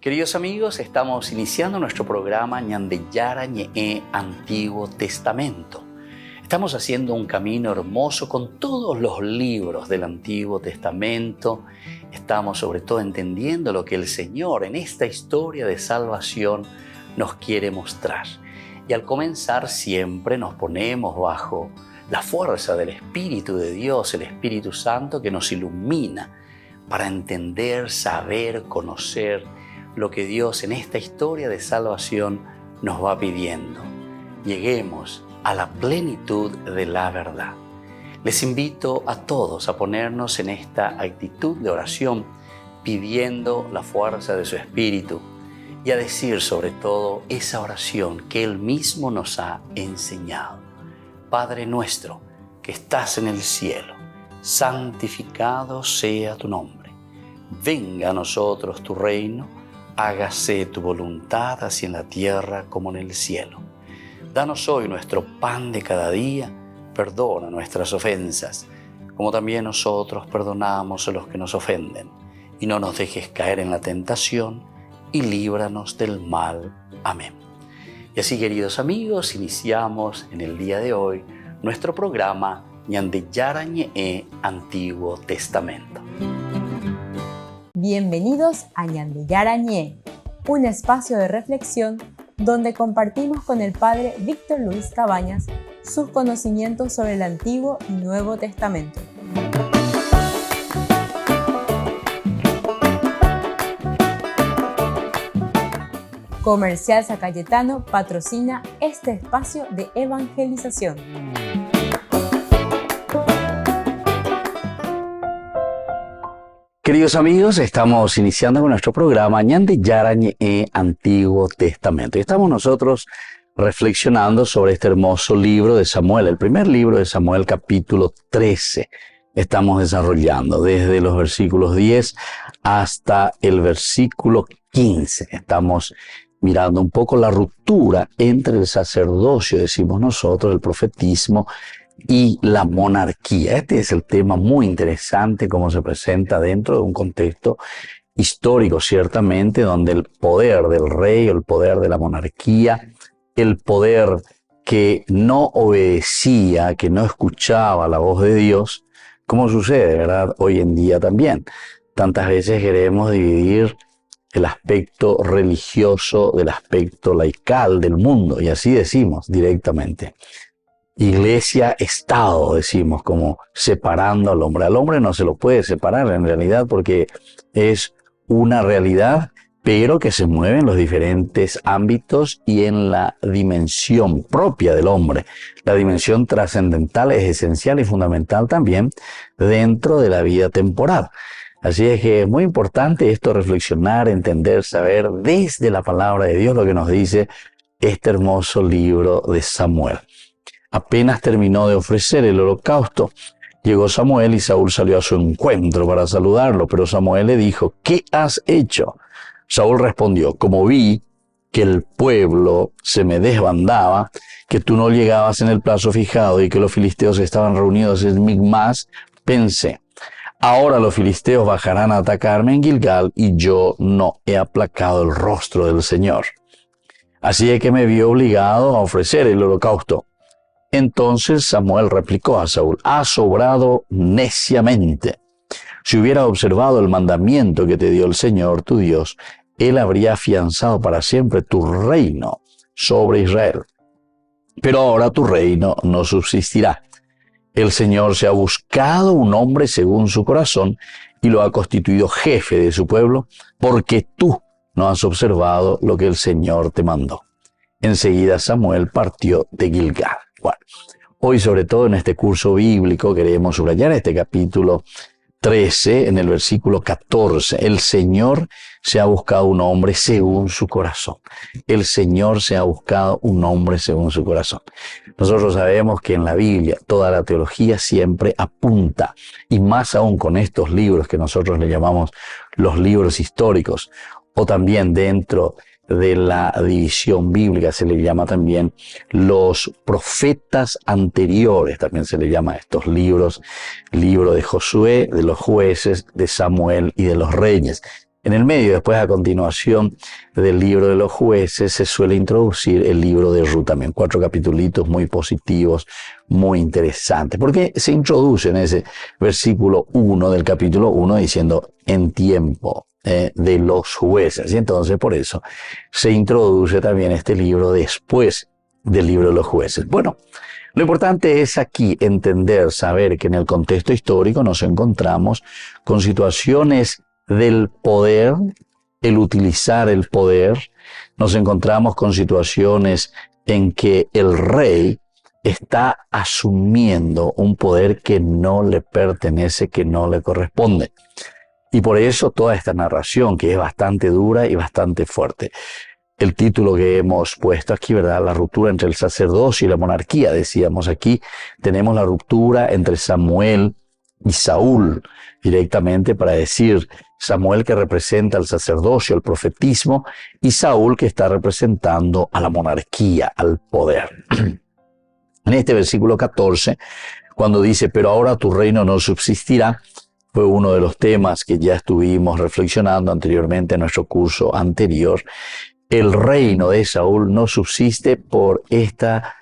Queridos amigos, estamos iniciando nuestro programa Ñandeyara Ñe'e Antiguo Testamento. Estamos haciendo un camino hermoso con todos los libros del Antiguo Testamento. Estamos sobre todo entendiendo lo que el Señor en esta historia de salvación nos quiere mostrar. Y al comenzar siempre nos ponemos bajo la fuerza del Espíritu de Dios, el Espíritu Santo que nos ilumina para entender, saber, conocer lo que Dios en esta historia de salvación nos va pidiendo. Lleguemos a la plenitud de la verdad. Les invito a todos a ponernos en esta actitud de oración, pidiendo la fuerza de su Espíritu y a decir sobre todo esa oración que Él mismo nos ha enseñado. Padre nuestro que estás en el cielo, santificado sea tu nombre. Venga a nosotros tu reino, hágase tu voluntad así en la tierra como en el cielo. Danos hoy nuestro pan de cada día, perdona nuestras ofensas, como también nosotros perdonamos a los que nos ofenden. Y no nos dejes caer en la tentación, y líbranos del mal. Amén. Y así, queridos amigos, iniciamos en el día de hoy nuestro programa Ñandeyara Ñe'e Antiguo Testamento. Bienvenidos a Ñandeyara Ñe'e, un espacio de reflexión donde compartimos con el Padre Víctor Luis Cabañas sus conocimientos sobre el Antiguo y Nuevo Testamento. Comercial San Cayetano patrocina este espacio de evangelización. Queridos amigos, estamos iniciando con nuestro programa Ñandeyara Ñe'e Antiguo Testamento. Y estamos nosotros reflexionando sobre este hermoso libro de Samuel, el primer libro de Samuel, capítulo 13. Estamos desarrollando desde los versículos 10 hasta el versículo 15. Estamos mirando un poco la ruptura entre el sacerdocio, decimos nosotros, el profetismo y la monarquía. Este es el tema muy interesante, cómo se presenta dentro de un contexto histórico, ciertamente, donde el poder del rey, el poder de la monarquía, el poder que no obedecía, que no escuchaba la voz de Dios, como sucede, ¿verdad?, hoy en día también. Tantas veces queremos dividir el aspecto religioso del aspecto laical del mundo, y así decimos directamente. Iglesia, Estado, decimos, como separando al hombre. Al hombre no se lo puede separar en realidad porque es una realidad, pero que se mueve en los diferentes ámbitos y en la dimensión propia del hombre. La dimensión trascendental es esencial y fundamental también dentro de la vida temporal. Así es que es muy importante esto, reflexionar, entender, saber desde la palabra de Dios lo que nos dice este hermoso libro de Samuel. Apenas terminó de ofrecer el holocausto, llegó Samuel y Saúl salió a su encuentro para saludarlo, pero Samuel le dijo: ¿qué has hecho? Saúl respondió: como vi que el pueblo se me desbandaba, que tú no llegabas en el plazo fijado y que los filisteos estaban reunidos en Micmas, pensé: ahora los filisteos bajarán a atacarme en Gilgal y yo no he aplacado el rostro del Señor. Así es que me vi obligado a ofrecer el holocausto. Entonces Samuel replicó a Saúl: has obrado neciamente. Si hubiera observado el mandamiento que te dio el Señor tu Dios, Él habría afianzado para siempre tu reino sobre Israel. Pero ahora tu reino no subsistirá. El Señor se ha buscado un hombre según su corazón y lo ha constituido jefe de su pueblo, porque tú no has observado lo que el Señor te mandó. Enseguida Samuel partió de Gilgal. Bueno, hoy, sobre todo en este curso bíblico, queremos subrayar este capítulo 13, en el versículo 14. El Señor se ha buscado un hombre según su corazón. El Señor se ha buscado un hombre según su corazón. Nosotros sabemos que en la Biblia toda la teología siempre apunta, y más aún con estos libros que nosotros le llamamos los libros históricos, o también dentro de la división bíblica se le llama también los profetas anteriores, también se le llama a estos libros, libro de Josué, de los jueces, de Samuel y de los reyes. En el medio, después a continuación del libro de los jueces, se suele introducir el libro de Ruth también. 4 capitulitos muy positivos, muy interesantes. Porque se introduce en ese versículo 1 del capítulo 1 diciendo en tiempo de los jueces. Y entonces por eso se introduce también este libro después del libro de los jueces. Bueno, lo importante es aquí entender, saber que en el contexto histórico nos encontramos con situaciones del poder, el utilizar el poder. Nos encontramos con situaciones en que el rey está asumiendo un poder que no le pertenece, que no le corresponde. Y por eso toda esta narración, que es bastante dura y bastante fuerte. El título que hemos puesto aquí, ¿verdad? La ruptura entre el sacerdocio y la monarquía. Decíamos aquí, tenemos la ruptura entre Samuel y Saúl, directamente para decir Samuel que representa al sacerdocio, al profetismo, y Saúl que está representando a la monarquía, al poder. En este versículo 14, cuando dice, pero ahora tu reino no subsistirá, fue uno de los temas que ya estuvimos reflexionando anteriormente en nuestro curso anterior. El reino de Saúl no subsiste por esta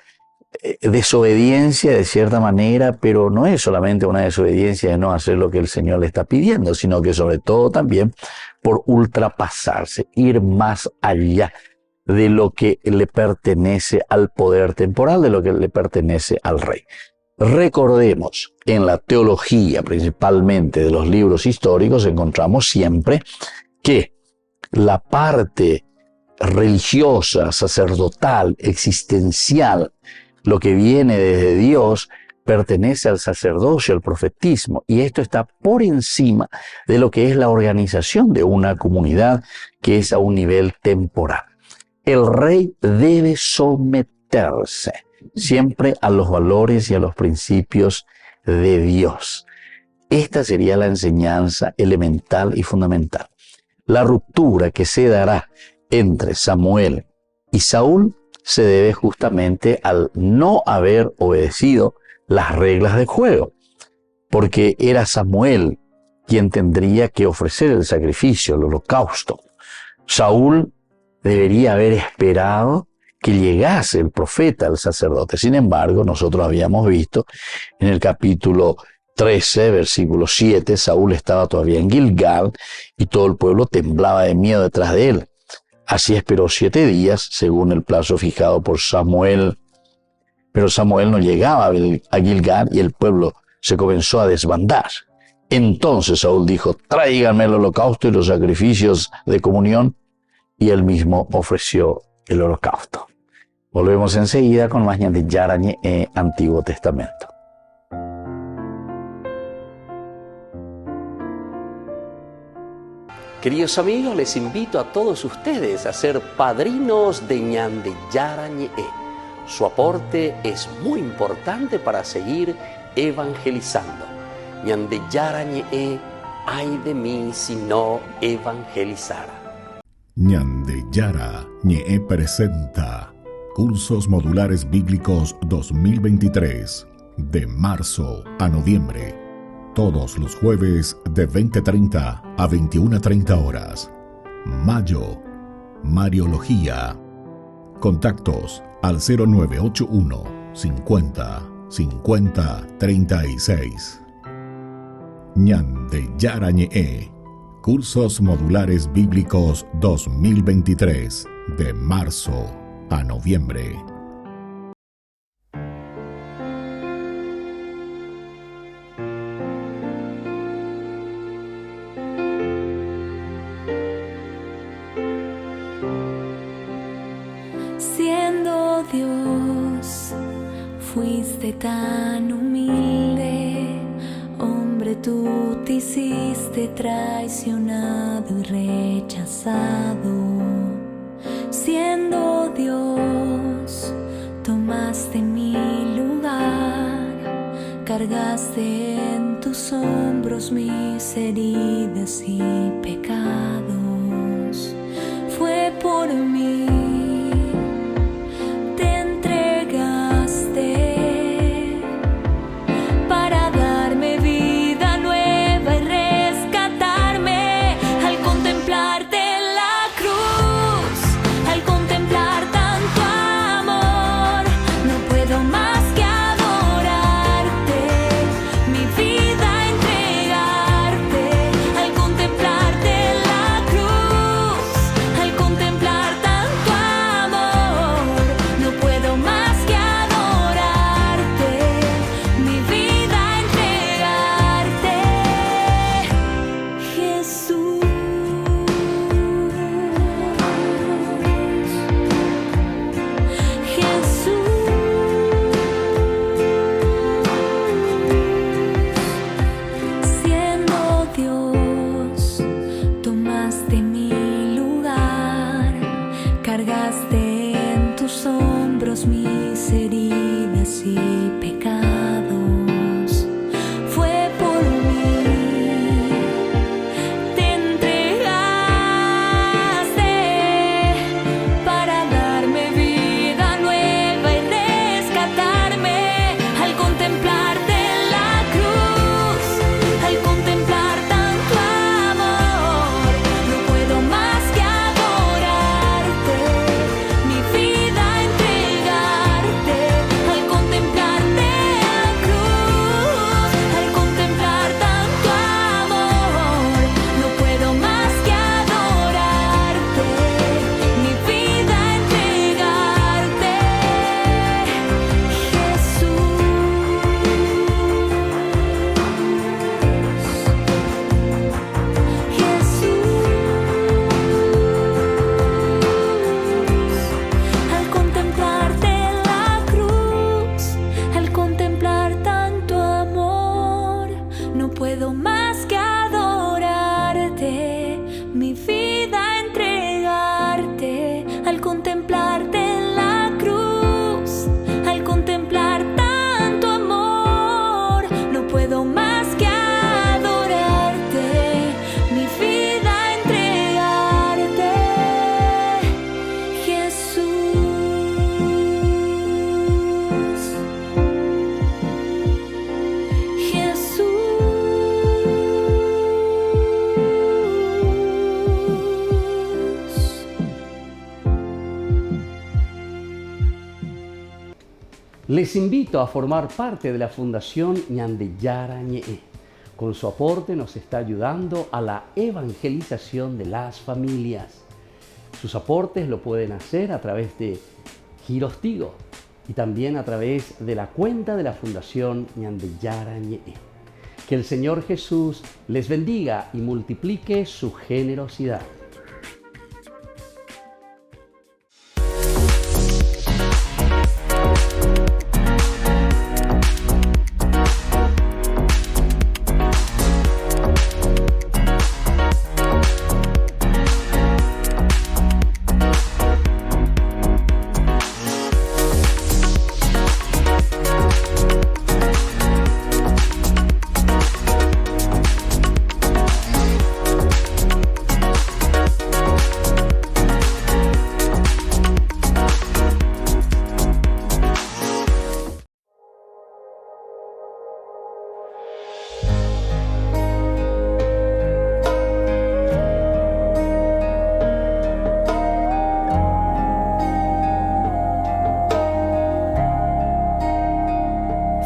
desobediencia de cierta manera, pero no es solamente una desobediencia de no hacer lo que el Señor le está pidiendo, sino que sobre todo también por ultrapasarse, ir más allá de lo que le pertenece al poder temporal, de lo que le pertenece al rey. Recordemos, en la teología, principalmente de los libros históricos, encontramos siempre que la parte religiosa, sacerdotal, existencial, lo que viene desde Dios, pertenece al sacerdocio, al profetismo, y esto está por encima de lo que es la organización de una comunidad que es a un nivel temporal. El rey debe someterse siempre a los valores y a los principios de Dios. Esta sería la enseñanza elemental y fundamental. La ruptura que se dará entre Samuel y Saúl se debe justamente al no haber obedecido las reglas del juego, porque era Samuel quien tendría que ofrecer el sacrificio, el holocausto. Saúl debería haber esperado que llegase el profeta, el sacerdote. Sin embargo, nosotros habíamos visto en el capítulo 13, versículo 7, Saúl estaba todavía en Gilgal y todo el pueblo temblaba de miedo detrás de él. Así esperó 7 días, según el plazo fijado por Samuel. Pero Samuel no llegaba a Gilgal y el pueblo se comenzó a desbandar. Entonces Saúl dijo, tráiganme el holocausto y los sacrificios de comunión. Y él mismo ofreció el holocausto. Volvemos enseguida con más Ñande Yarañe Antiguo Testamento. Queridos amigos, les invito a todos ustedes a ser padrinos de Ñande Yarañe. Su aporte es muy importante para seguir evangelizando. Ñande Yarañe, ay de mí si no evangelizara. Ñande Yarañe presenta Cursos Modulares Bíblicos 2023, de marzo a noviembre. Todos los jueves de 20:30 a 21:30 horas. Mayo, Mariología. Contactos al 0981 50 50 36. Ñande Yarañe. Cursos Modulares Bíblicos 2023, de marzo a noviembre. Siendo Dios, fuiste tan humilde, hombre, tú te hiciste traicionado y rechazado. Siendo Dios, tomaste mi lugar, cargaste en tus hombros mis heridas y pecados. Fue por mí. Les invito a formar parte de la Fundación Ñande Yara Ñe'e. Con su aporte nos está ayudando a la evangelización de las familias. Sus aportes lo pueden hacer a través de Giros Tigo y también a través de la cuenta de la Fundación Ñande Yara Ñe'e. Que el Señor Jesús les bendiga y multiplique su generosidad.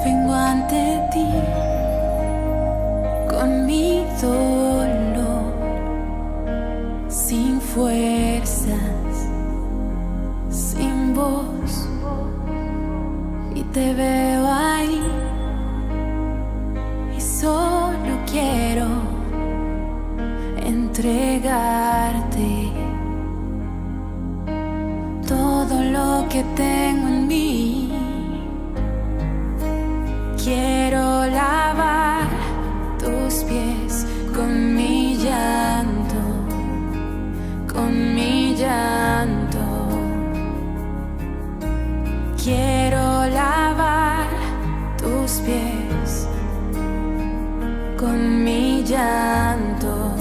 Vengo ante ti con mi dolor, sin fuerzas, sin voz, y te veo ahí y solo quiero entregarte todo lo que tengo en mí. Quiero lavar tus pies con mi llanto, con mi llanto. Quiero lavar tus pies con mi llanto,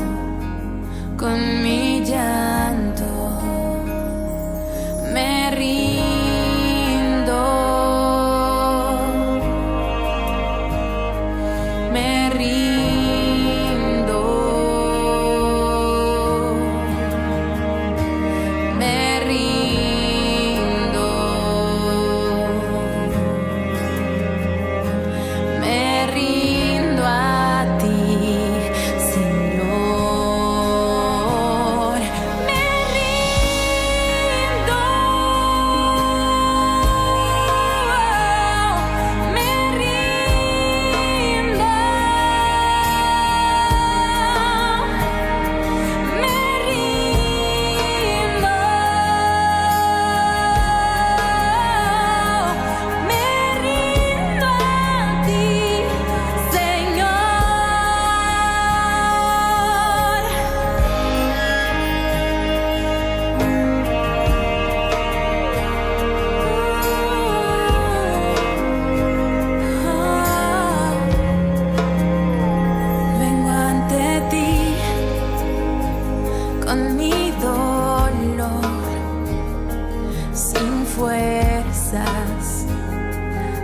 con mi llanto. Me rindo.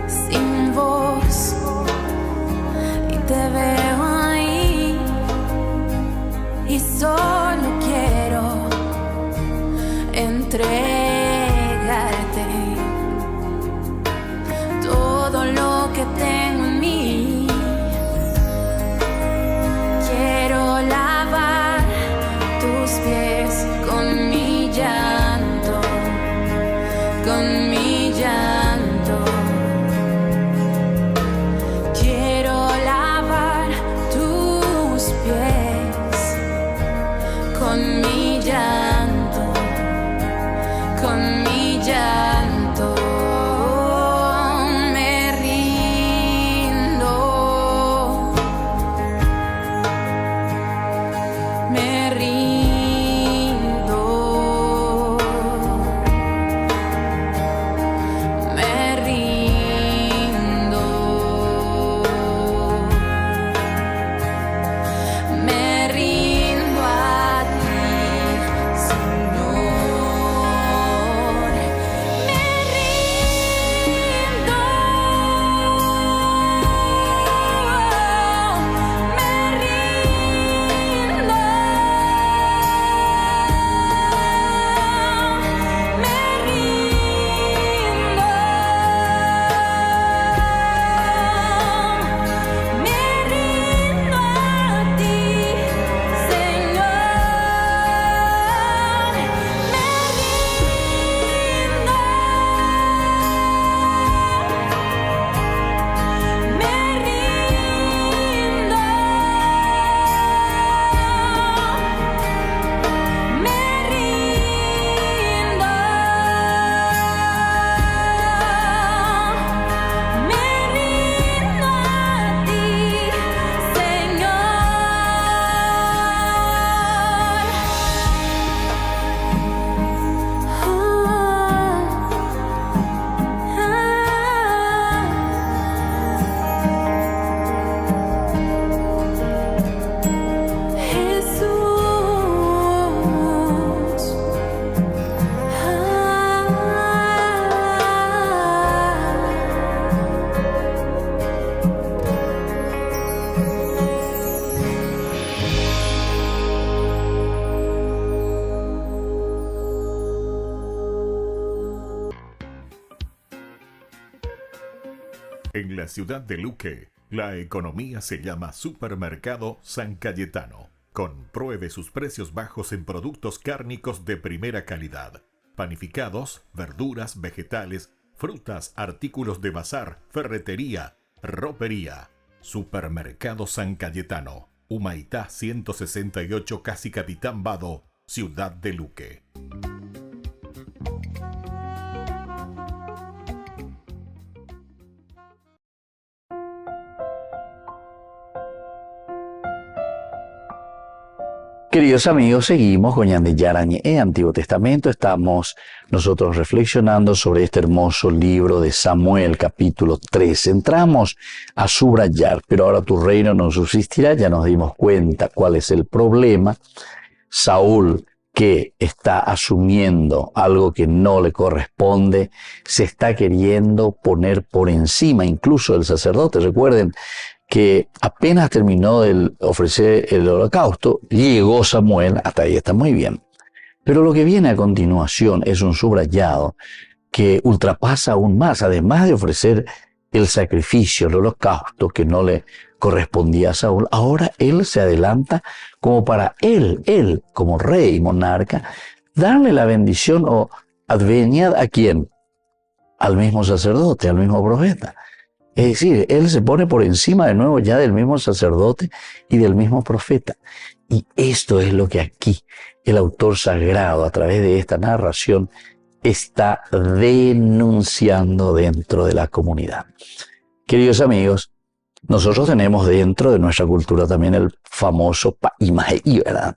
Sin voz, y te veo ahí y solo quiero entregarte todo lo que tengo en mí. Quiero lavar tus pies con mi llanto, con mi llanto. Quiero lavar tus pies con mi llanto, En la ciudad de Luque, la economía se llama Supermercado San Cayetano. Compruebe sus precios bajos en productos cárnicos de primera calidad. Panificados, verduras, vegetales, frutas, artículos de bazar, ferretería, ropería. Supermercado San Cayetano. Humaitá 168, Casi Capitán Vado, ciudad de Luque. Queridos amigos, seguimos con Ñande Yarañe, Antiguo Testamento. Estamos nosotros reflexionando sobre este hermoso libro de Samuel, capítulo 3. Entramos a subrayar, pero ahora tu reino no subsistirá. Ya nos dimos cuenta cuál es el problema. Saúl, que está asumiendo algo que no le corresponde, se está queriendo poner por encima incluso del sacerdote. Recuerden que apenas terminó de ofrecer el holocausto, llegó Samuel, hasta ahí está muy bien. Pero lo que viene a continuación es un subrayado que ultrapasa aún más. Además de ofrecer el sacrificio, el holocausto que no le correspondía a Saúl, ahora él se adelanta como para él como rey y monarca, darle la bendición o adveniad a quién, al mismo sacerdote, al mismo profeta. Es decir, él se pone por encima de nuevo ya del mismo sacerdote y del mismo profeta. Y esto es lo que aquí el autor sagrado, a través de esta narración, está denunciando dentro de la comunidad. Queridos amigos, nosotros tenemos dentro de nuestra cultura también el famoso Pa'imaje'i, ¿verdad?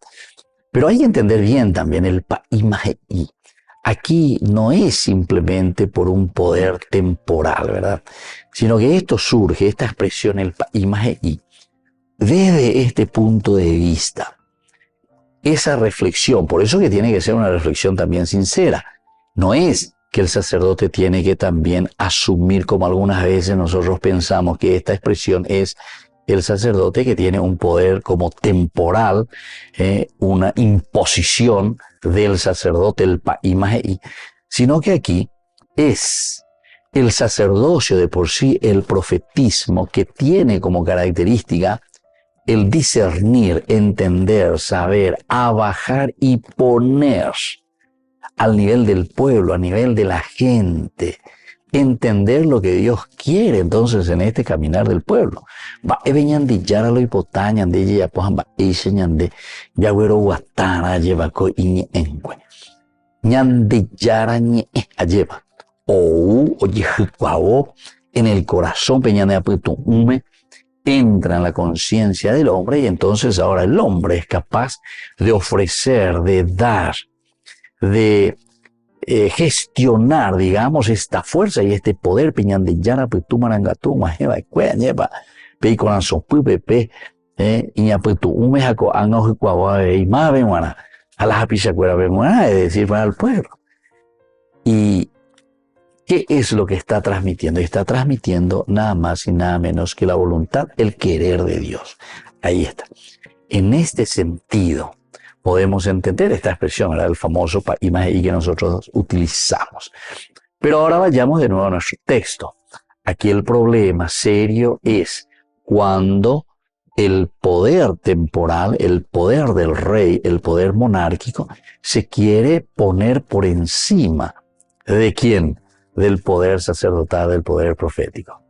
Pero hay que entender bien también el Pa'imaje'i. Aquí no es simplemente por un poder temporal, ¿verdad? Sino que esto surge, esta expresión, el Pa'imaje'i, desde este punto de vista. Esa reflexión, por eso que tiene que ser una reflexión también sincera. No es que el sacerdote tiene que también asumir, como algunas veces nosotros pensamos que esta expresión es el sacerdote que tiene un poder como temporal, una imposición del sacerdote, el Pa'imaje'i, sino que aquí es el sacerdocio de por sí, el profetismo, que tiene como característica el discernir, entender, saber, abajar y poner al nivel del pueblo, a nivel de la gente, entender lo que Dios quiere entonces en este caminar del pueblo. Va Ñande Yara lo hipotá, Ñande ya pojan va eise Ñande Yagüero Guatara lleva co iñe encue. Ñande Yara ñe lleva. Oye Jucuao en el corazón peñane apuesto hume, entra en la conciencia del hombre y entonces ahora el hombre es capaz de ofrecer, de dar, de gestionar, digamos, esta fuerza y este poder Ñande Yara putu marangatú majeva cuea lleva pe corazón pepe y apuesto hume jaco anga Jucuao y más venguana a la japicha cuera venguana, es decir, para el pueblo. Y ¿qué es lo que está transmitiendo? Está transmitiendo nada más y nada menos que la voluntad, el querer de Dios. Ahí está. En este sentido, podemos entender esta expresión, ¿verdad? El famoso Pa'imaje'i que nosotros utilizamos. Pero ahora vayamos de nuevo a nuestro texto. Aquí el problema serio es cuando el poder temporal, el poder del rey, el poder monárquico, se quiere poner por encima ¿de quién? Del poder sacerdotal, del poder profético.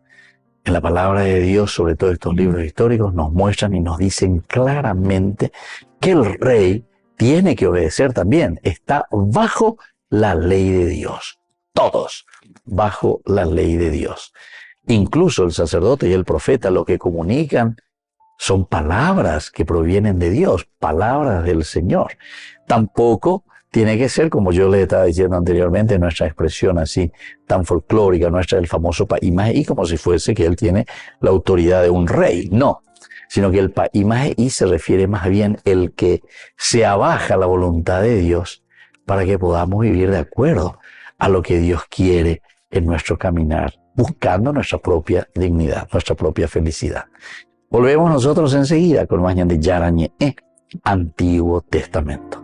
En la palabra de Dios, sobre todo estos libros históricos, nos muestran y nos dicen claramente que el rey tiene que obedecer también. Está bajo la ley de Dios. Todos bajo la ley de Dios. Incluso el sacerdote y el profeta lo que comunican son palabras que provienen de Dios, palabras del Señor. Tampoco tiene que ser, como yo le estaba diciendo anteriormente, nuestra expresión así tan folclórica, nuestra del famoso Pa'imaje'i, como si fuese que él tiene la autoridad de un rey. No, sino que el Pa'imaje'i se refiere más bien el que se abaja la voluntad de Dios para que podamos vivir de acuerdo a lo que Dios quiere en nuestro caminar, buscando nuestra propia dignidad, nuestra propia felicidad. Volvemos nosotros enseguida con más Ñande Yarañe, Antiguo Testamento.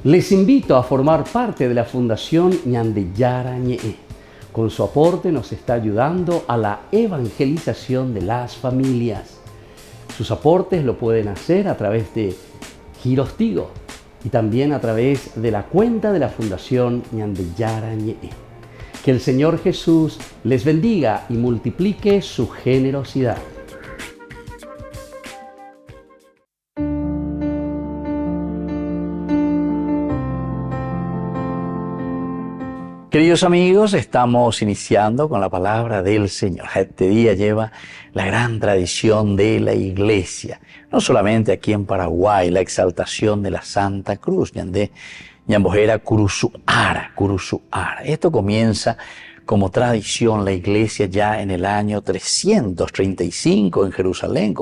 Les invito a formar parte de la Fundación Ñande Yarañe. Con su aporte nos está ayudando a la evangelización de las familias. Sus aportes lo pueden hacer a través de Giros Tigo y también a través de la cuenta de la Fundación Ñande Yarañe. Que el Señor Jesús les bendiga y multiplique su generosidad. Queridos amigos, estamos iniciando con la palabra del Señor. Este día lleva la gran tradición de la Iglesia, no solamente aquí en Paraguay, la exaltación de la Santa Cruz, Ñambojera Curuzuara. Esto comienza como tradición la Iglesia ya en el año 335 en Jerusalén.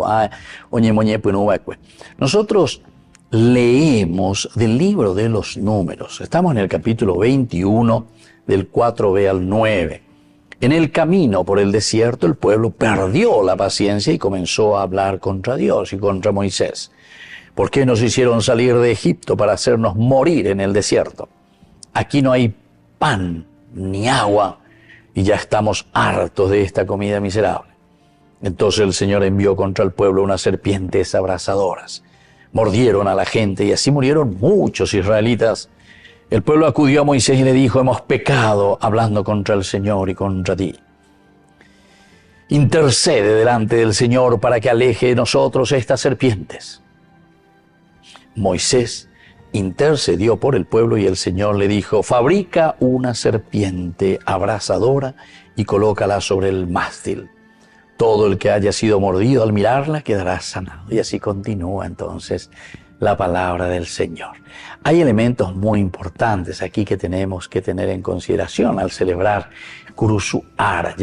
Nosotros leemos del libro de los Números. Estamos en el capítulo 21, del 4b al 9. En el camino por el desierto, el pueblo perdió la paciencia y comenzó a hablar contra Dios y contra Moisés. ¿Por qué nos hicieron salir de Egipto para hacernos morir en el desierto? Aquí no hay pan ni agua y ya estamos hartos de esta comida miserable. Entonces el Señor envió contra el pueblo unas serpientes abrasadoras. Mordieron a la gente y así murieron muchos israelitas. El pueblo acudió a Moisés y le dijo: hemos pecado hablando contra el Señor y contra ti. Intercede delante del Señor para que aleje de nosotros estas serpientes. Moisés intercedió por el pueblo y el Señor le dijo: fabrica una serpiente abrasadora y colócala sobre el mástil. Todo el que haya sido mordido al mirarla quedará sanado. Y así continúa entonces la palabra del Señor. Hay elementos muy importantes aquí que tenemos que tener en consideración al celebrar Curuzuara.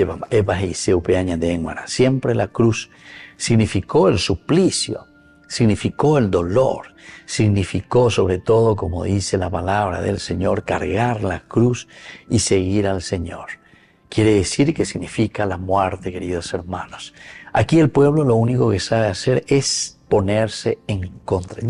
Siempre la cruz significó el suplicio, significó el dolor, significó sobre todo, como dice la palabra del Señor, cargar la cruz y seguir al Señor. Quiere decir que significa la muerte, queridos hermanos. Aquí el pueblo lo único que sabe hacer es ponerse en contra.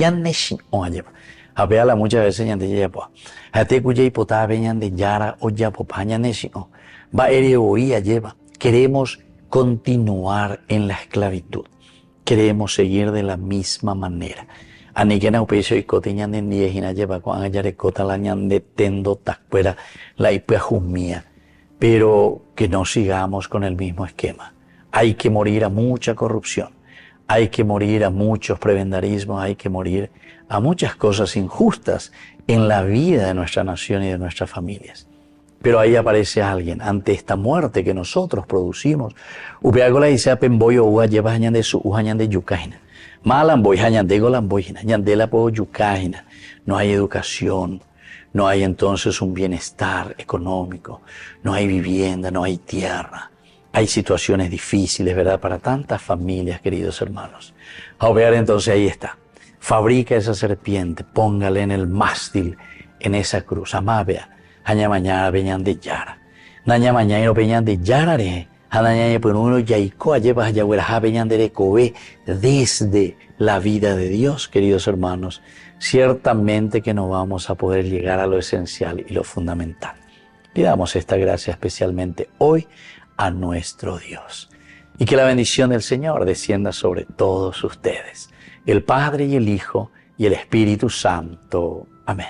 Apeala muchas veces ñande yepo. Hate cuya hipotave ñande yara o yapo paña nesino. Va ereoía lleva. Queremos continuar en la esclavitud. Queremos seguir de la misma manera. Anikena upeso y cote ñande niejina lleva con ayarecota la ñande tendo tacuera la ipeajumía. Pero que no sigamos con el mismo esquema. Hay que morir a mucha corrupción. Hay que morir a muchos prebendarismos, hay que morir a muchas cosas injustas en la vida de nuestra nación y de nuestras familias. Pero ahí aparece alguien ante esta muerte que nosotros producimos. Upeagola dice apemboyo uga lleva de su ujañan de yucaina. Malamboy hañan de golamboyina, ñandela po yucaina. No hay educación, no hay entonces un bienestar económico, no hay vivienda, no hay tierra. Hay situaciones difíciles, ¿verdad? Para tantas familias, queridos hermanos. A ver, entonces ahí está. Fabrica esa serpiente, póngale en el mástil, en esa cruz. Amabea, haña mañana veñan de yara. Naña mañana veñan de yarare. Hanaña pues uno yaiko alleva ayahueraja veñan de recobe desde la vida de Dios, queridos hermanos. Ciertamente que no vamos a poder llegar a lo esencial y lo fundamental. Pidamos esta gracia especialmente hoy a nuestro Dios. Y que la bendición del Señor descienda sobre todos ustedes, el Padre y el Hijo y el Espíritu Santo. Amén.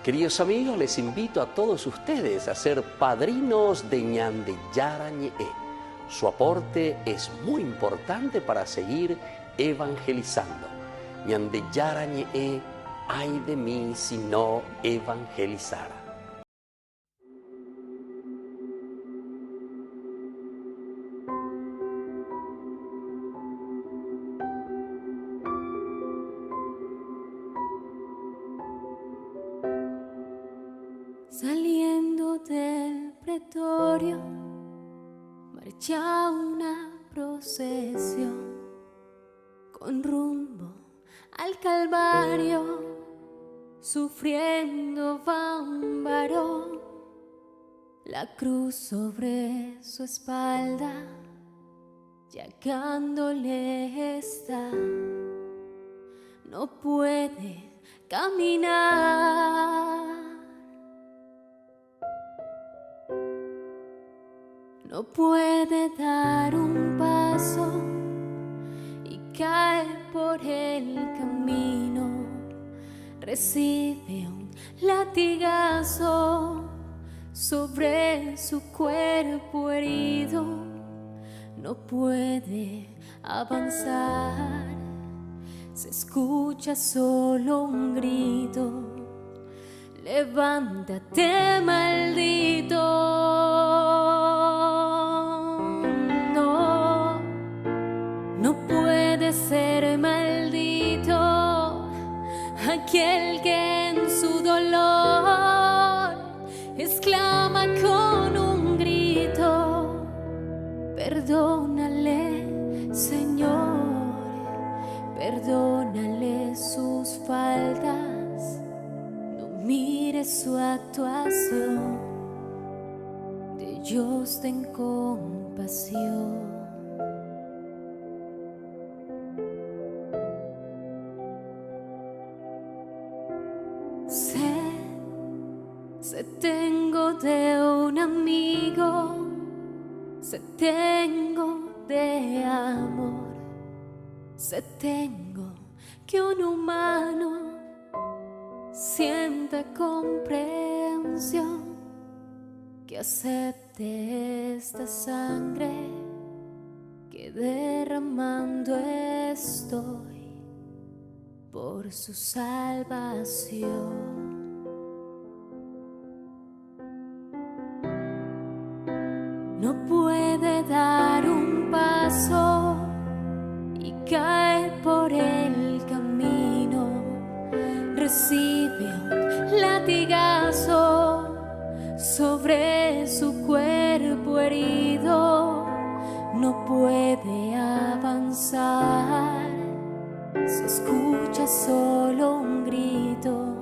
Queridos amigos, les invito a todos ustedes a ser padrinos de Ñande Yarañe. Su aporte es muy importante para seguir evangelizando. Ñande Yarañe, ay de mí si no evangelizara. Saliendo del pretorio, marcha una procesión con rumbo al Calvario. Sufriendo va un varón, la cruz sobre su espalda, llegándole está, no puede caminar, no puede dar un paso y cae por el camino, recibe un latigazo sobre su cuerpo herido, no puede avanzar, se escucha solo un grito: levántate, maldito. No, no puede ser maldito aquel que en su dolor exclama con un grito: perdónale, Señor, perdónale sus faltas, no mire su actuación, de Dios ten compasión. Sé tengo de un amigo, sé tengo de amor, sé tengo que un humano sienta comprensión, que acepte esta sangre que derramando estoy por su salvación. No puede dar un paso y cae por el camino, recibe un latigazo sobre su cuerpo herido, no puede avanzar, se escucha solo un grito: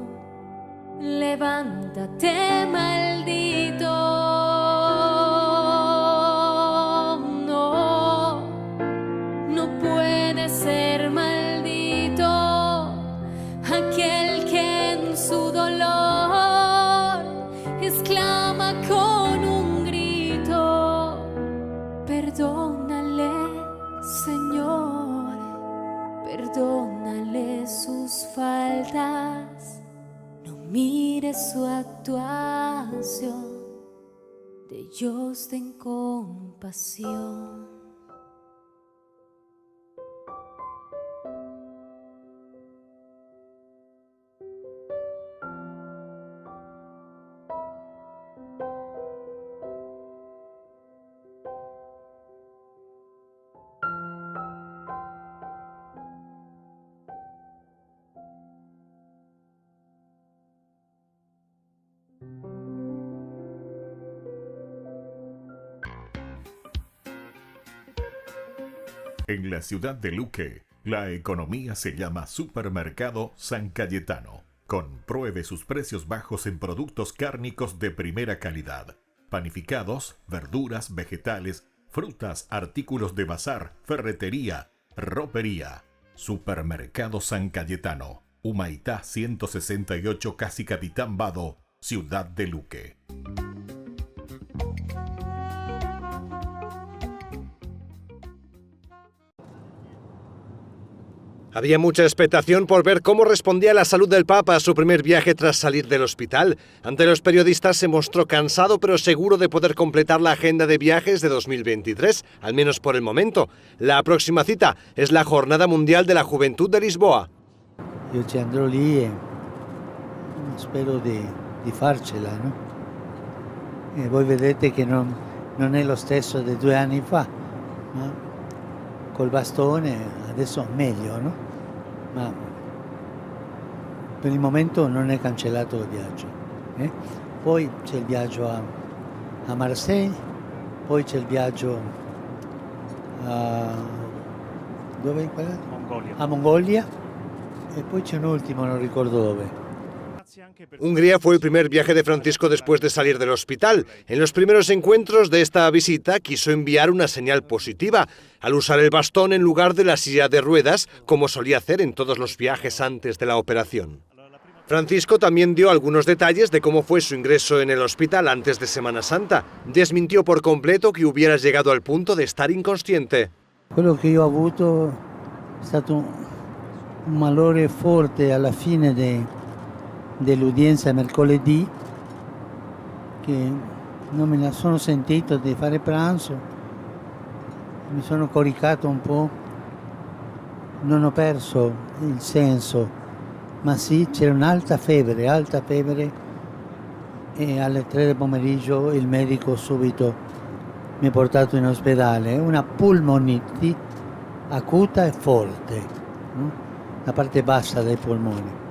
levántate, maldito. Ser maldito aquel que en su dolor exclama con un grito: perdónale, Señor, perdónale sus faltas, no mire su actuación, de Dios ten compasión. En la ciudad de Luque, la economía se llama Supermercado San Cayetano. Compruebe sus precios bajos en productos cárnicos de primera calidad. Panificados, verduras, vegetales, frutas, artículos de bazar, ferretería, ropería. Supermercado San Cayetano. Humaitá 168, Casi Capitán Vado, ciudad de Luque. Había mucha expectación por ver cómo respondía la salud del Papa a su primer viaje tras salir del hospital. Ante los periodistas se mostró cansado pero seguro de poder completar la agenda de viajes de 2023, al menos por el momento. La próxima cita es la Jornada Mundial de la Juventud de Lisboa. Io ci andrò lì e spero di farcela, no? E voi vedete che non è lo stesso di 2 anni fa, no? Col bastone adesso meglio, no? Ma per il momento non è cancellato il viaggio. Poi c'è il viaggio a Marseille, poi c'è il viaggio a dove? A Mongolia. E poi c'è un ultimo, non ricordo dove. Hungría fue el primer viaje de Francisco después de salir del hospital. En los primeros encuentros de esta visita quiso enviar una señal positiva, al usar el bastón en lugar de la silla de ruedas, como solía hacer en todos los viajes antes de la operación. Francisco también dio algunos detalles de cómo fue su ingreso en el hospital antes de Semana Santa. Desmintió por completo que hubiera llegado al punto de estar inconsciente. Quello che io ho avuto è stato un malore forte alla fine dell'udienza mercoledì, che non me la sono sentito di fare pranzo, mi sono coricato un po', non ho perso il senso, ma sì, c'era alta febbre e alle 3 del pomeriggio il medico subito mi ha portato in ospedale. Una polmonite acuta e forte, ¿no? La parte bassa dei polmoni.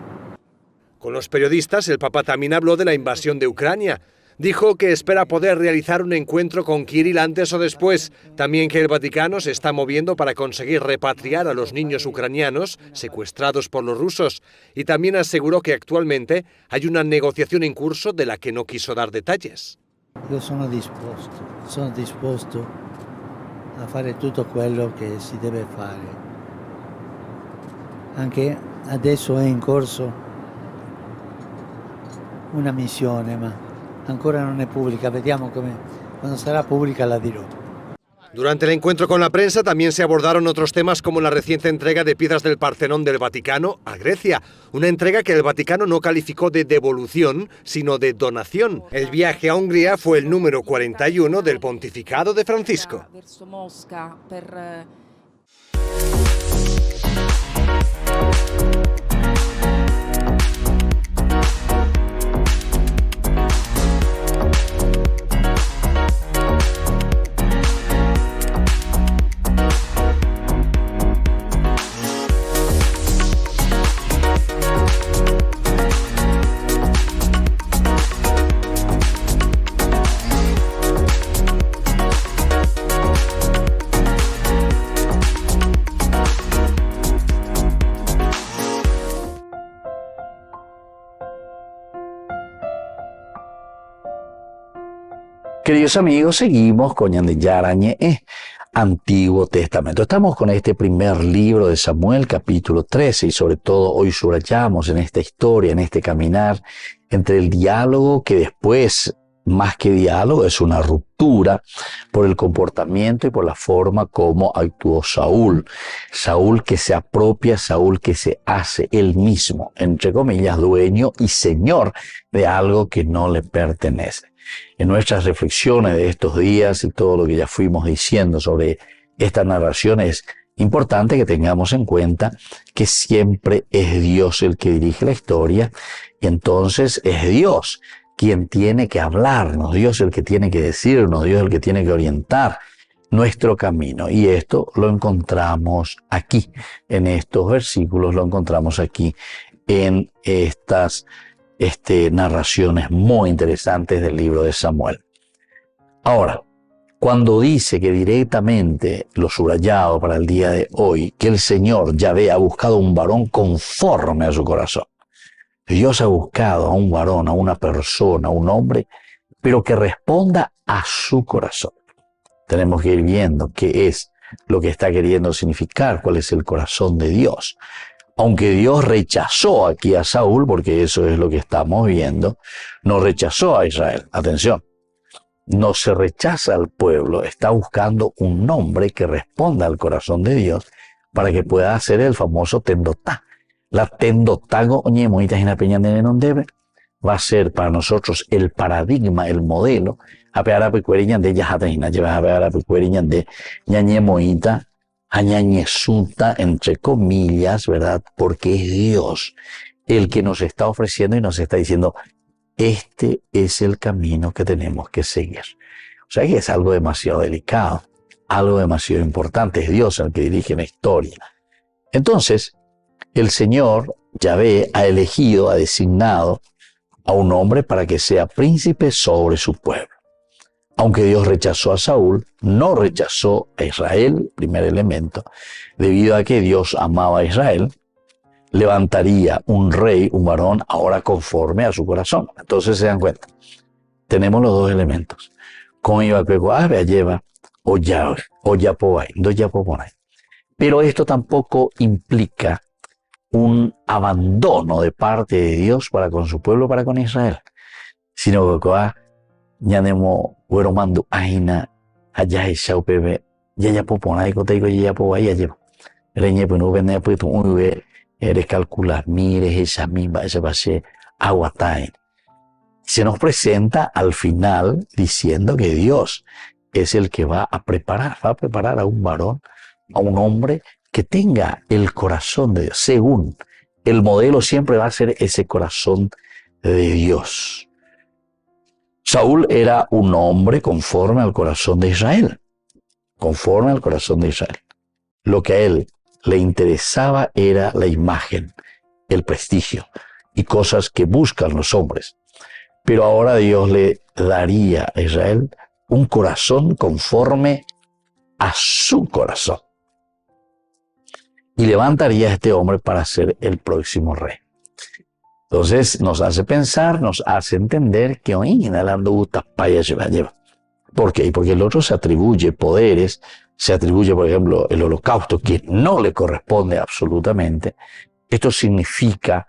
Con los periodistas, el Papa también habló de la invasión de Ucrania. Dijo que espera poder realizar un encuentro con Kirill antes o después. También que el Vaticano se está moviendo para conseguir repatriar a los niños ucranianos secuestrados por los rusos. Y también aseguró que actualmente hay una negociación en curso de la que no quiso dar detalles. Io sono disposto a fare tutto quello che si deve fare. Anche adesso è in corso una missione, ma ancora non è pubblica. Vediamo quando sarà pubblica la dirò. Durante el encuentro con la prensa también se abordaron otros temas como la reciente entrega de piezas del Partenón del Vaticano a Grecia, una entrega que el Vaticano no calificó de devolución, sino de donación. El viaje a Hungría fue el número 41 del pontificado de Francisco. Queridos amigos, seguimos con Ñande Yarañe, Antiguo Testamento. Estamos con este primer libro de Samuel, capítulo 13, y sobre todo hoy subrayamos en esta historia, en este caminar, entre el diálogo que después, más que diálogo, es una ruptura por el comportamiento y por la forma como actuó Saúl. Saúl que se apropia, Saúl que se hace él mismo, entre comillas, dueño y señor de algo que no le pertenece. En nuestras reflexiones de estos días y todo lo que ya fuimos diciendo sobre esta narración, es importante que tengamos en cuenta que siempre es Dios el que dirige la historia, y entonces es Dios quien tiene que hablarnos, Dios el que tiene que decirnos, Dios el que tiene que orientar nuestro camino. Y esto lo encontramos aquí, en estos versículos, lo encontramos aquí en estas narraciones muy interesantes del libro de Samuel. Ahora, cuando dice que directamente, lo subrayado para el día de hoy, que el Señor Yahvé ha buscado un varón conforme a su corazón. Dios ha buscado a un varón, a una persona, a un hombre, pero que responda a su corazón. Tenemos que ir viendo qué es lo que está queriendo significar, cuál es el corazón de Dios. Aunque Dios rechazó aquí a Saúl, porque eso es lo que estamos viendo, no rechazó a Israel. Atención, no se rechaza al pueblo, está buscando un nombre que responda al corazón de Dios para que pueda hacer el famoso tendotá. La tendotago va a ser para nosotros el paradigma, el modelo, añañesuta, entre comillas, ¿verdad? Porque es Dios el que nos está ofreciendo y nos está diciendo, este es el camino que tenemos que seguir. O sea que es algo demasiado delicado, algo demasiado importante. Es Dios el que dirige la historia. Entonces, el Señor, Yahvé, ha elegido, ha designado a un hombre para que sea príncipe sobre su pueblo. Aunque Dios rechazó a Saúl, no rechazó a Israel, primer elemento, debido a que Dios amaba a Israel levantaría un rey, un varón, ahora conforme a su corazón. Entonces se dan cuenta, tenemos los dos elementos. Con iba a lleva o ya por ahí. Pero esto tampoco implica un abandono de parte de Dios para con su pueblo, para con Israel, sino que ñanemo güero mando aina allá y shaupebe ya popona y coteico ya po ahí allá reñe pues no vende pues tú eres calcular mires esa misma ese base aguatain. Se nos presenta al final diciendo que Dios es el que va a preparar a un varón, a un hombre que tenga el corazón de Dios. Según el modelo siempre va a ser ese corazón de Dios. Saúl era un hombre conforme al corazón de Israel. Conforme al corazón de Israel. Lo que a él le interesaba era la imagen, el prestigio y cosas que buscan los hombres. Pero ahora Dios le daría a Israel un corazón conforme a su corazón. Y levantaría a este hombre para ser el próximo rey. Entonces nos hace pensar, nos hace entender que hoy en hablando lleva. ¿Por qué? Porque el otro se atribuye poderes, se atribuye, por ejemplo, el holocausto, que no le corresponde absolutamente. Esto significa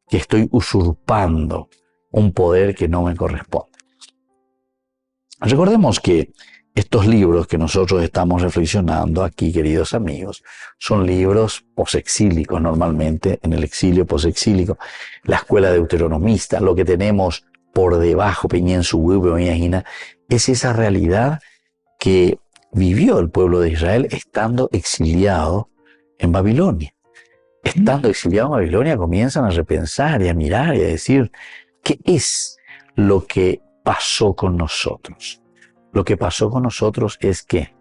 que estoy usurpando un poder que no me corresponde. Recordemos que estos libros que nosotros estamos reflexionando aquí, queridos amigos, son libros posexílicos normalmente, en el exilio posexílico, la escuela deuteronomista, lo que tenemos por debajo, en su huevo, es esa realidad que vivió el pueblo de Israel estando exiliado en Babilonia. Estando exiliado en Babilonia comienzan a repensar y a mirar y a decir, ¿qué es lo que pasó con nosotros? Lo que pasó con nosotros es que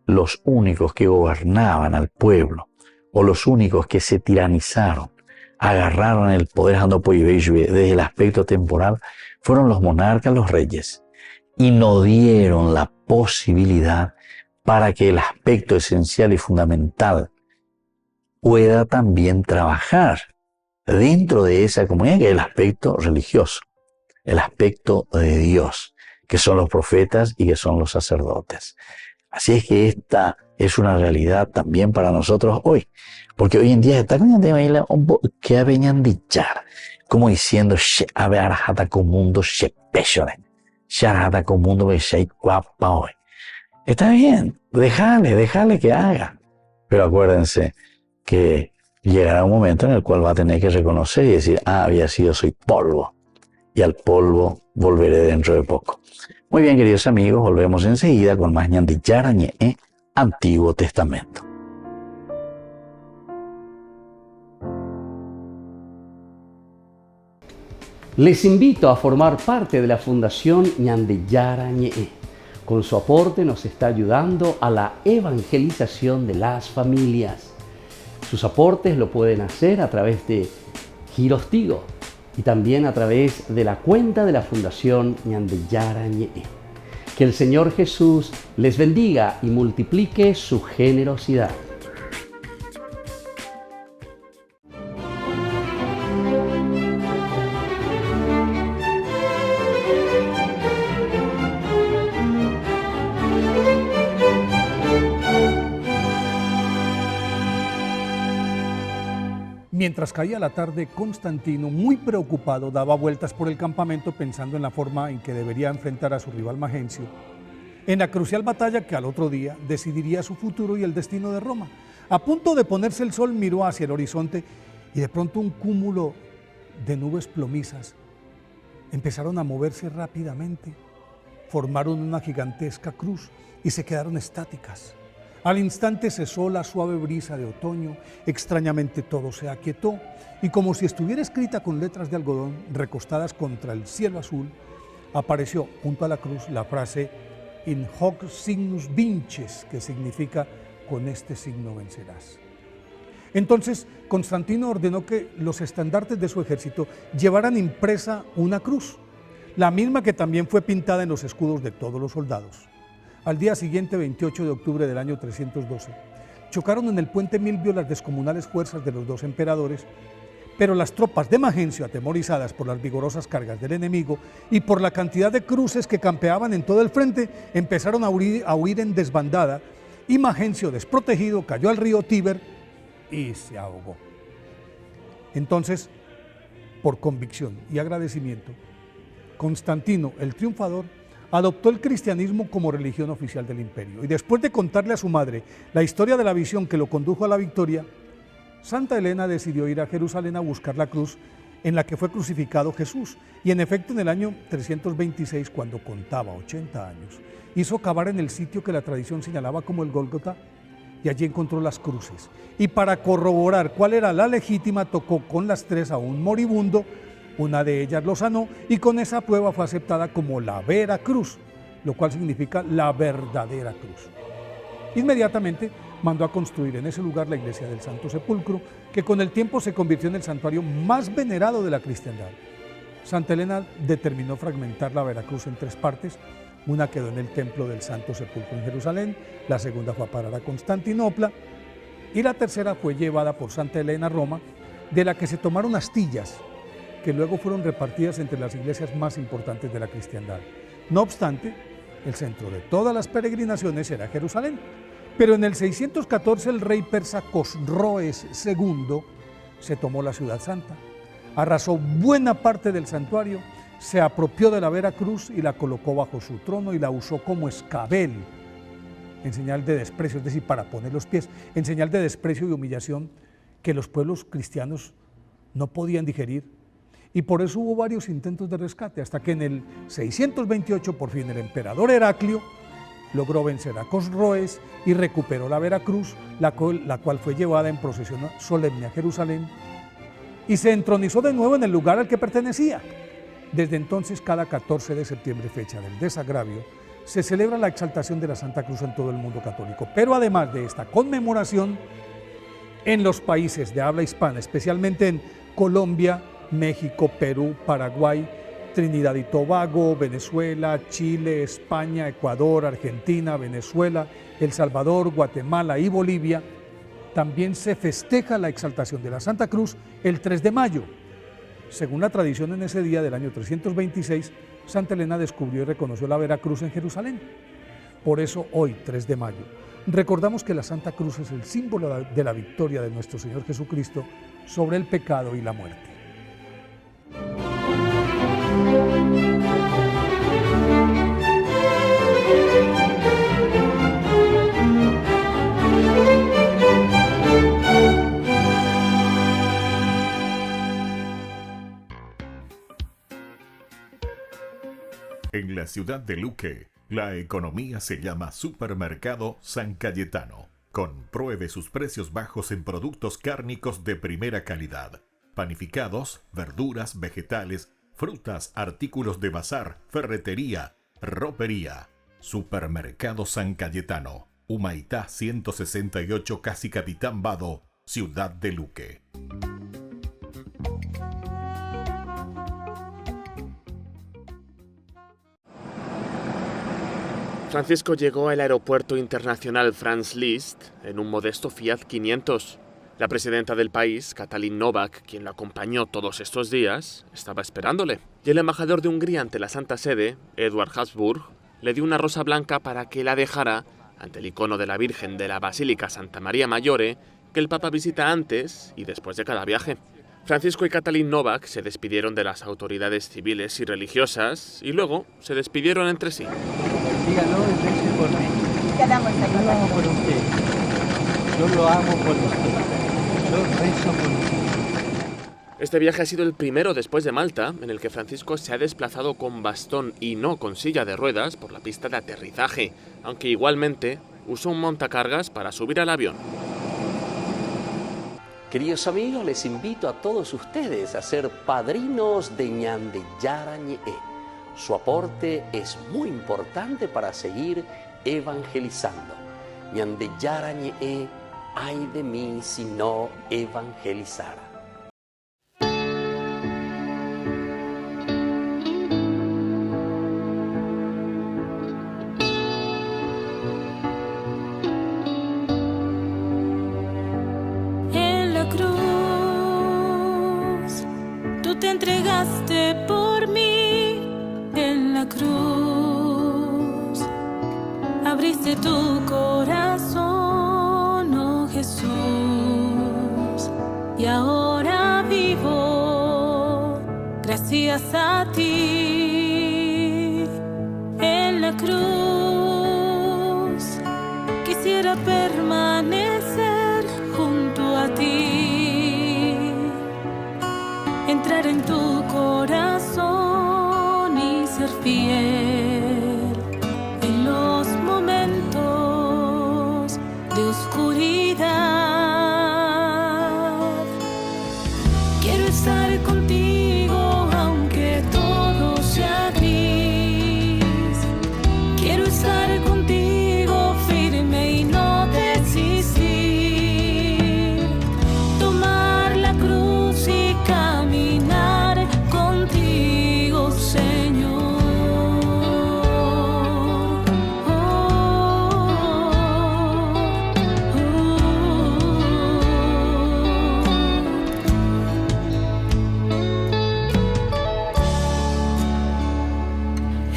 los únicos que gobernaban al pueblo, o los únicos que se tiranizaron, agarraron el poder desde el aspecto temporal, fueron los monarcas, los reyes, y no dieron la posibilidad para que el aspecto esencial y fundamental pueda también trabajar dentro de esa comunidad, que es el aspecto religioso, el aspecto de Dios, que son los profetas y que son los sacerdotes. Así es que esta es una realidad también para nosotros hoy, porque hoy en día está con que venían dichar, como diciendo, está bien, déjale que haga, pero acuérdense que llegará un momento en el cual va a tener que reconocer y decir, había sido, soy polvo, y al polvo volveré dentro de poco. Muy bien, queridos amigos, volvemos enseguida con más ñandi yarañe, Antiguo Testamento. Les invito a formar parte de la Fundación Ñande Yarañe. Con su aporte nos está ayudando a la evangelización de las familias. Sus aportes lo pueden hacer a través de Giros Tigo y también a través de la cuenta de la Fundación Ñande Yarañe. Que el Señor Jesús les bendiga y multiplique su generosidad. Mientras caía la tarde, Constantino, muy preocupado, daba vueltas por el campamento pensando en la forma en que debería enfrentar a su rival Magencio, en la crucial batalla que al otro día decidiría su futuro y el destino de Roma. A punto de ponerse el sol, miró hacia el horizonte y de pronto un cúmulo de nubes plomizas empezaron a moverse rápidamente, formaron una gigantesca cruz y se quedaron estáticas. Al instante cesó la suave brisa de otoño, extrañamente todo se aquietó y como si estuviera escrita con letras de algodón recostadas contra el cielo azul, apareció junto a la cruz la frase In hoc signus vinces, que significa con este signo vencerás. Entonces Constantino ordenó que los estandartes de su ejército llevaran impresa una cruz, la misma que también fue pintada en los escudos de todos los soldados. Al día siguiente, 28 de octubre del año 312, chocaron en el puente Milvio las descomunales fuerzas de los dos emperadores, pero las tropas de Magencio, atemorizadas por las vigorosas cargas del enemigo y por la cantidad de cruces que campeaban en todo el frente, empezaron a huir en desbandada, y Magencio, desprotegido, cayó al río Tíber y se ahogó. Entonces, por convicción y agradecimiento, Constantino, el triunfador, adoptó el cristianismo como religión oficial del imperio, y después de contarle a su madre la historia de la visión que lo condujo a la victoria, Santa Elena decidió ir a Jerusalén a buscar la cruz en la que fue crucificado Jesús, y en efecto en el año 326, cuando contaba 80 años, hizo cavar en el sitio que la tradición señalaba como el Gólgota, y allí encontró las cruces. Y para corroborar cuál era la legítima, tocó con las tres a un moribundo, una de ellas lo sanó, y con esa prueba fue aceptada como la vera cruz, lo cual significa la verdadera cruz. Inmediatamente mandó a construir en ese lugar la iglesia del Santo Sepulcro, que con el tiempo se convirtió en el santuario más venerado de la cristiandad. Santa Elena determinó fragmentar la Veracruz en tres partes. Una quedó en el templo del Santo Sepulcro en Jerusalén, la segunda fue a parar a Constantinopla, y la tercera fue llevada por Santa Elena a Roma, de la que se tomaron astillas, que luego fueron repartidas entre las iglesias más importantes de la cristiandad. No obstante, el centro de todas las peregrinaciones era Jerusalén. Pero en el 614 el rey persa Cosroes II se tomó la ciudad santa, arrasó buena parte del santuario, se apropió de la vera cruz y la colocó bajo su trono y la usó como escabel, en señal de desprecio, es decir, para poner los pies, en señal de desprecio y humillación que los pueblos cristianos no podían digerir. Y por eso hubo varios intentos de rescate, hasta que en el 628 por fin el emperador Heraclio logró vencer a Cosroes y recuperó la vera cruz, la cual fue llevada en procesión solemne a Jerusalén y se entronizó de nuevo en el lugar al que pertenecía. Desde entonces, cada 14 de septiembre, fecha del desagravio, se celebra la exaltación de la Santa Cruz en todo el mundo católico. Pero además de esta conmemoración, en los países de habla hispana, especialmente en Colombia, México, Perú, Paraguay, Trinidad y Tobago, Venezuela, Chile, España, Ecuador, Argentina, Venezuela, El Salvador, Guatemala y Bolivia, también se festeja la exaltación de la Santa Cruz el 3 de mayo. Según la tradición, en ese día del año 326, Santa Elena descubrió y reconoció la vera cruz en Jerusalén. Por eso hoy, 3 de mayo, recordamos que la Santa Cruz es el símbolo de la victoria de nuestro Señor Jesucristo sobre el pecado y la muerte. En la ciudad de Luque, la economía se llama Supermercado San Cayetano. Compruebe sus precios bajos en productos cárnicos de primera calidad. Panificados, verduras, vegetales, frutas, artículos de bazar, ferretería, ropería. Supermercado San Cayetano, Humaitá 168, Casi Capitán Vado, ciudad de Luque. Francisco llegó al aeropuerto internacional Franz Liszt en un modesto Fiat 500. La presidenta del país, Katalin Novak, quien lo acompañó todos estos días, estaba esperándole. Y el embajador de Hungría ante la Santa Sede, Eduard Habsburg, le dio una rosa blanca para que la dejara ante el icono de la Virgen de la Basílica Santa María Maggiore, que el Papa visita antes y después de cada viaje. Francisco y Katalin Novak se despidieron de las autoridades civiles y religiosas y luego se despidieron entre sí. Dígalo y rece por mí. Quedamos Yo lo amo por usted. Yo lo amo por usted. Yo rezo por usted. Este viaje ha sido el primero después de Malta, en el que Francisco se ha desplazado con bastón y no con silla de ruedas por la pista de aterrizaje, aunque igualmente usó un montacargas para subir al avión. Queridos amigos, les invito a todos ustedes a ser padrinos de Ñande Yara Ñe'e. Su aporte es muy importante para seguir evangelizando. Ñande Yara Ñe'e, ay de mí si no evangelizara. te entregaste por mí en la cruz. Abriste tu corazón, oh Jesús, y ahora vivo gracias a ti. En la cruz quisiera permanecer junto a ti, entrar en tu corazón y ser fiel en los momentos de oscuridad. Quiero estar contigo aunque todo sea gris. Quiero estar contigo firme y no desistir. Tomar la cruz y caminar contigo, Señor.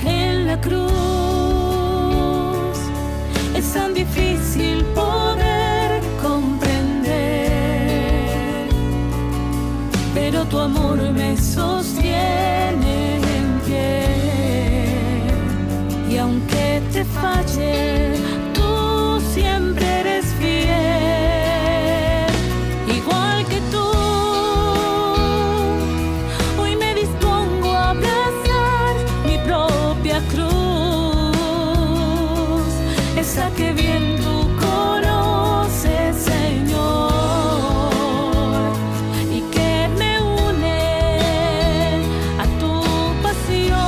En la cruz es tan difícil poder comprender, pero tu amor me sostiene en pie. Y aunque te falle, tú siempre eres fiel. Igual que tú, hoy me dispongo a abrazar mi propia cruz, esa que bien tú conoces, Señor, y que me une a tu pasión.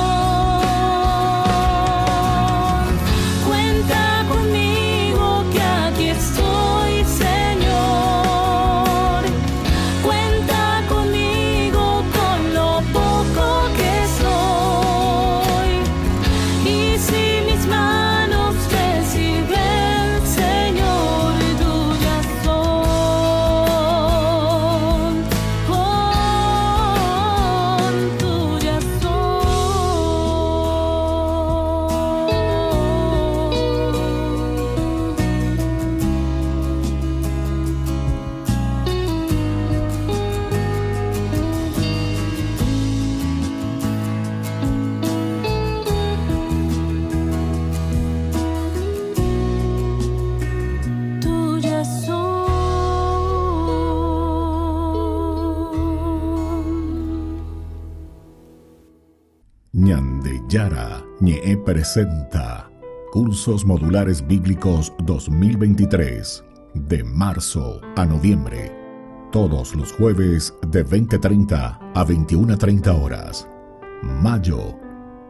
Cuenta conmigo que aquí estoy, Señor. Cuenta conmigo con lo poco que soy. Y si mis manos te sirven, Señor, tuyas son. Tuyas Ñande Yara Ñe presenta Cursos Modulares Bíblicos 2023 de marzo a noviembre. Todos los jueves de 20:30 a 21:30 horas. Mayo,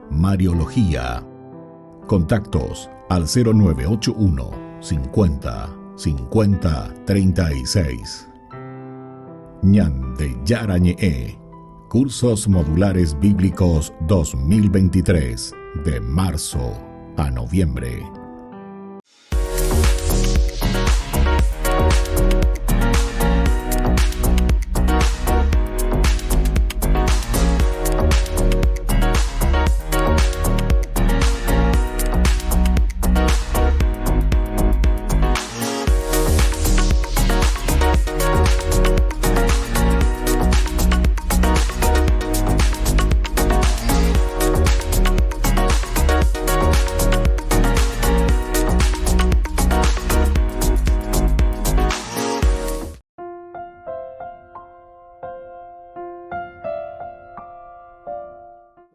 Mariología. Contactos al 0981 50 50 36. Ñande Yara Ñe. Cursos Modulares Bíblicos 2023 de marzo a noviembre.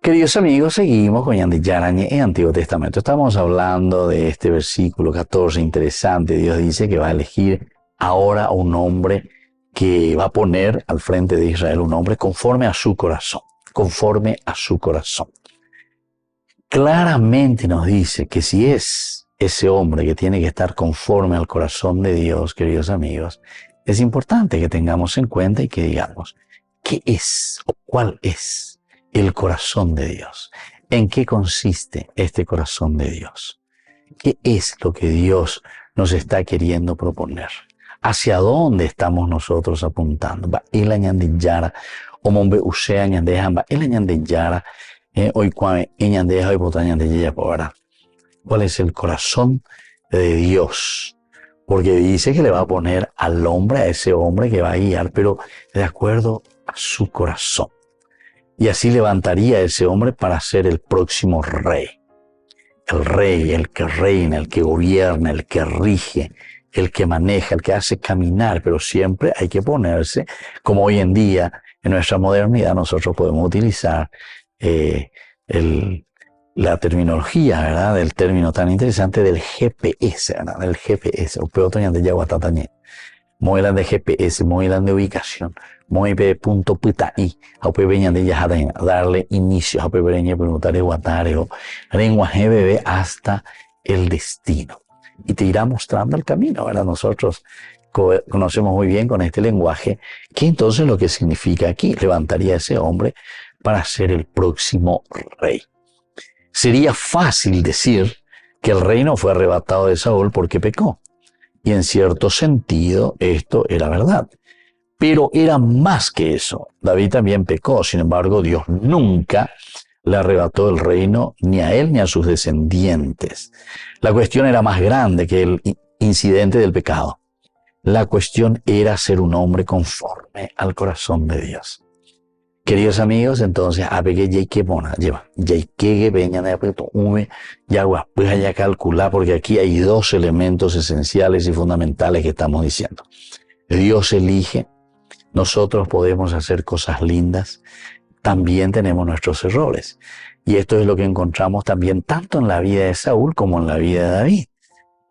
Queridos amigos, seguimos con Ñande Yara Ñe Antiguo Testamento. Estamos hablando de este versículo 14, interesante. Dios dice que va a elegir ahora un hombre que va a poner al frente de Israel, un hombre conforme a su corazón, conforme a su corazón. Claramente nos dice que si es ese hombre que tiene que estar conforme al corazón de Dios, queridos amigos, es importante que tengamos en cuenta y que digamos, ¿qué es o cuál es el corazón de Dios? ¿En qué consiste este corazón de Dios? ¿Qué es lo que Dios nos está queriendo proponer? ¿Hacia dónde estamos nosotros apuntando? Omombe usea ñandeja amba el ñande yara hoy cuame ñandeja hoy bota ñande yaya para. ¿Cuál es el corazón de Dios? Porque dice que le va a poner al hombre, a ese hombre que va a guiar, pero de acuerdo a su corazón. Y así levantaría a ese hombre para ser el próximo rey. El rey, el que reina, el que gobierna, el que rige, el que maneja, el que hace caminar, pero siempre hay que ponerse, como hoy en día, en nuestra modernidad, nosotros podemos utilizar la terminología, ¿verdad? Del término tan interesante del GPS, ¿verdad? Del GPS, o peor de Yaguatatañé. Muy grande GPS, muy grande ubicación, muy punto puta y, darle inicio, a preguntar lenguaje bebé hasta el destino. Y te irá mostrando el camino, ¿verdad? Nosotros conocemos muy bien con este lenguaje que entonces lo que significa aquí, levantaría a ese hombre para ser el próximo rey. Sería fácil decir que el reino fue arrebatado de Saúl porque pecó. Y en cierto sentido esto era verdad. Pero era más que eso. David también pecó, sin embargo Dios nunca le arrebató el reino ni a él ni a sus descendientes. La cuestión era más grande que el incidente del pecado. La cuestión era ser un hombre conforme al corazón de Dios. Queridos amigos, entonces, a ver que mona lleva, que vengan de aprieto, ya calcular, porque aquí hay dos elementos esenciales y fundamentales que estamos diciendo. Dios elige, nosotros podemos hacer cosas lindas, también tenemos nuestros errores. Y esto es lo que encontramos también tanto en la vida de Saúl como en la vida de David.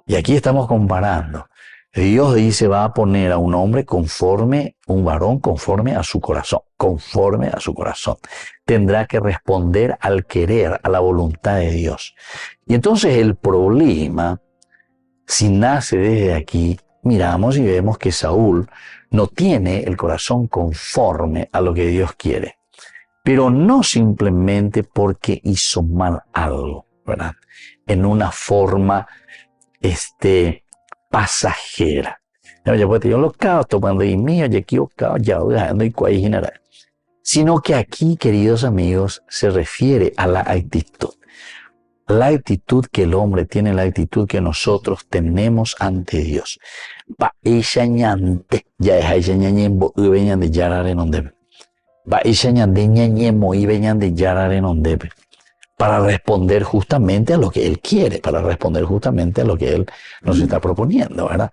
Y aquí estamos comparando. Dios dice, va a poner a un hombre conforme, un varón conforme a su corazón, conforme a su corazón. Tendrá que responder al querer, a la voluntad de Dios. Y entonces el problema, si nace desde aquí, miramos y vemos que Saúl no tiene el corazón conforme a lo que Dios quiere. Pero no simplemente porque hizo mal algo, ¿verdad? En una forma, pasajera. Yo lo caos tomando y mío, y equivocado, ya dejando y cuál general. Sino que aquí, queridos amigos, se refiere a la actitud. La actitud que el hombre tiene, la actitud que nosotros tenemos ante Dios. Va ella ñante, ya es ella ñañembo y veñan de yarare en donde. Va ella ñande ñañemo y veñan de yarare en donde. Para responder justamente a lo que Él quiere, para responder justamente a lo que Él nos está proponiendo, ¿verdad?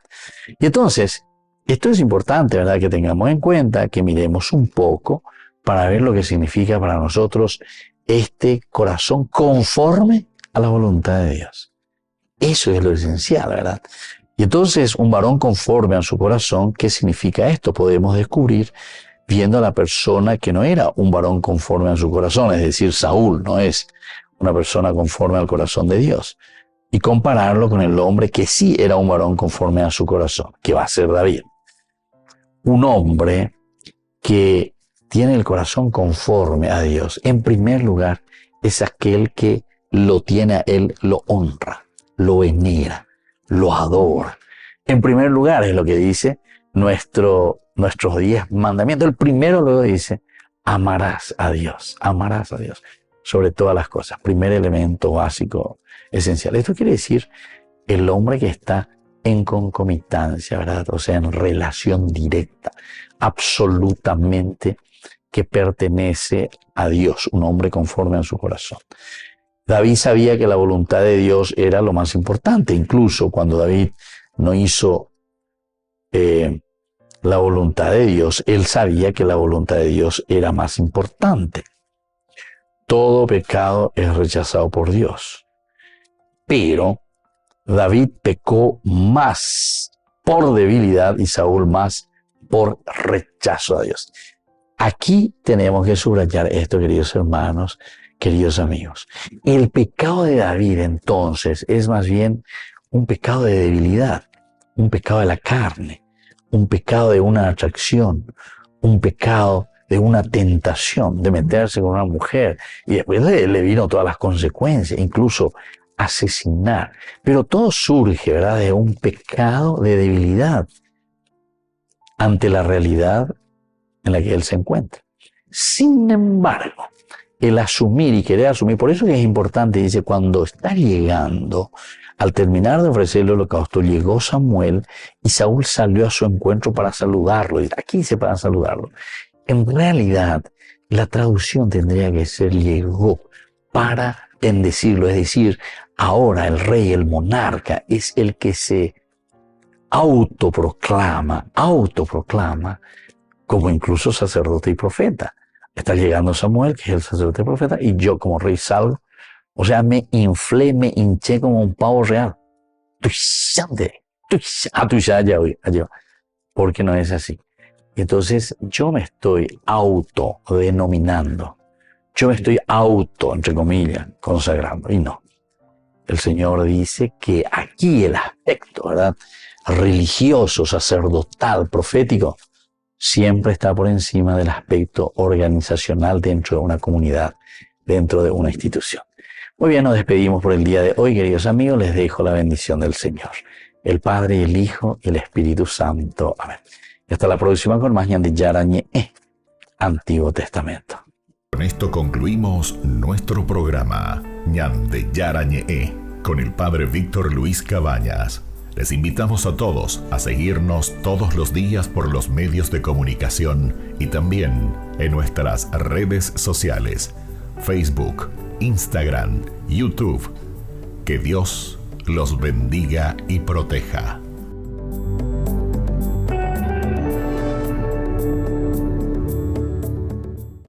Y entonces, esto es importante, ¿verdad? Que tengamos en cuenta, que miremos un poco para ver lo que significa para nosotros este corazón conforme a la voluntad de Dios. Eso es lo esencial, ¿verdad? Y entonces, un varón conforme a su corazón, ¿qué significa esto? Podemos descubrir viendo a la persona que no era un varón conforme a su corazón, es decir, Saúl no es una persona conforme al corazón de Dios, y compararlo con el hombre que sí era un varón conforme a su corazón, que va a ser David. Un hombre que tiene el corazón conforme a Dios, en primer lugar, es aquel que lo tiene a él, lo honra, lo venera, lo adora. En primer lugar es lo que dice nuestros 10 mandamientos. El primero luego dice, amarás a Dios sobre todas las cosas. Primer elemento básico, esencial. Esto quiere decir el hombre que está en concomitancia, ¿verdad? O sea, en relación directa, absolutamente que pertenece a Dios, un hombre conforme a su corazón. David sabía que la voluntad de Dios era lo más importante, incluso cuando David no hizo la voluntad de Dios, él sabía que la voluntad de Dios era más importante. Todo pecado es rechazado por Dios. Pero David pecó más por debilidad y Saúl más por rechazo a Dios. Aquí tenemos que subrayar esto, queridos hermanos, queridos amigos. El pecado de David entonces es más bien un pecado de debilidad, un pecado de la carne, un pecado de una atracción, un pecado de una tentación de meterse con una mujer, y después le vino todas las consecuencias, incluso asesinar. Pero todo surge, ¿verdad?, de un pecado de debilidad ante la realidad en la que él se encuentra. Sin embargo, el asumir y querer asumir, por eso que es importante, dice, cuando está llegando, al terminar de ofrecer el holocausto, llegó Samuel y Saúl salió a su encuentro para saludarlo. Y aquí dice para saludarlo. En realidad, la traducción tendría que ser llegó para bendecirlo. Es decir, ahora el rey, el monarca, es el que se autoproclama como incluso sacerdote y profeta. Está llegando Samuel, que es el sacerdote y profeta, y yo como rey salgo. O sea, me inflé, me hinché como un pavo real. Porque no es así. Entonces, yo me estoy autodenominando. Yo me estoy entre comillas, consagrando. Y no. El Señor dice que aquí el aspecto, ¿verdad?, religioso, sacerdotal, profético, siempre está por encima del aspecto organizacional dentro de una comunidad, dentro de una institución. Muy bien, nos despedimos por el día de hoy, queridos amigos. Les dejo la bendición del Señor, el Padre, el Hijo y el Espíritu Santo. Amén. Y hasta la próxima con más Ñande Yarañe, Antiguo Testamento. Con esto concluimos nuestro programa Ñande Yarañe con el Padre Víctor Luis Cabañas. Les invitamos a todos a seguirnos todos los días por los medios de comunicación y también en nuestras redes sociales, Facebook, Instagram, YouTube. Que Dios los bendiga y proteja.